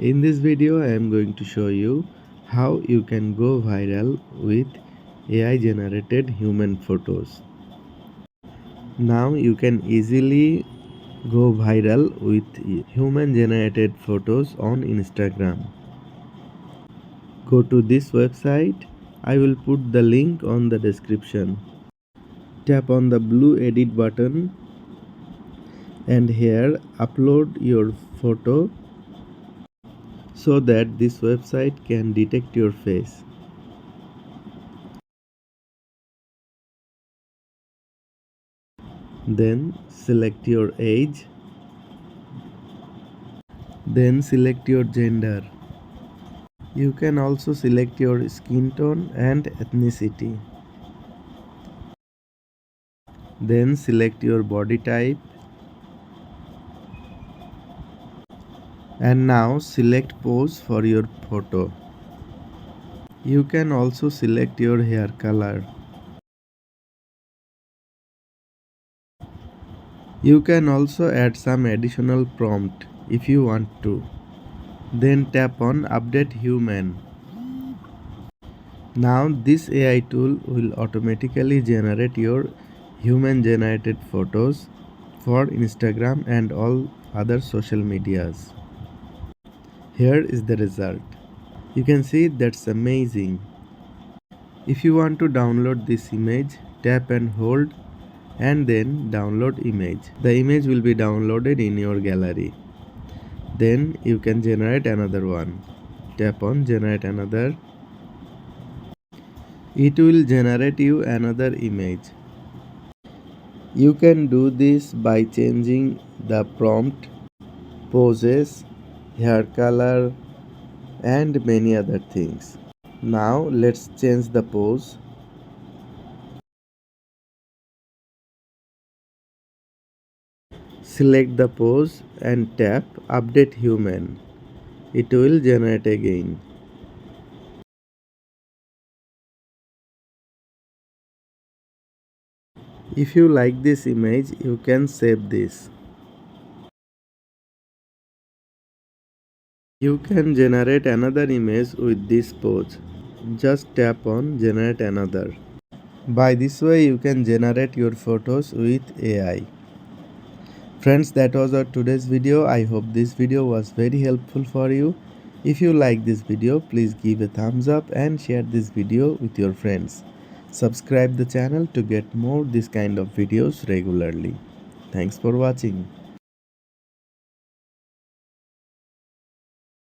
In this video, I am going to show you how you can go viral with AI generated human photos. Now you can easily go viral with human generated photos on Instagram. Go to this website. I will put the link on the description. Tap on the blue edit button and here upload your photo so that this website can detect your face. Then select your age. Then select your gender. You can also select your skin tone and ethnicity. Then select your body type. And now select pose for your photo. You can also select your hair color. You can also add some additional prompt if you want to. Then tap on Update Human. Now this AI tool will automatically generate your human generated photos for Instagram and all other social medias. Here is the result. You can see that's amazing. If you want to download this image, tap and hold and then download image. The image will be downloaded in your gallery. Then you can generate another one. Tap on generate another. It will generate you another image. You can do this by changing the prompt, poses, hair color and many other things. Now let's change the pose. Select the pose and tap Update Human. It will generate again. If you like this image, you can save this. You can generate another image with this pose. Just tap on Generate Another. By this way, you can generate your photos with AI. Friends, that was our today's video. I hope this video was very helpful for you. If you like this video, please give a thumbs up and share this video with your friends. Subscribe the channel to get more this kind of videos regularly. Thanks for watching.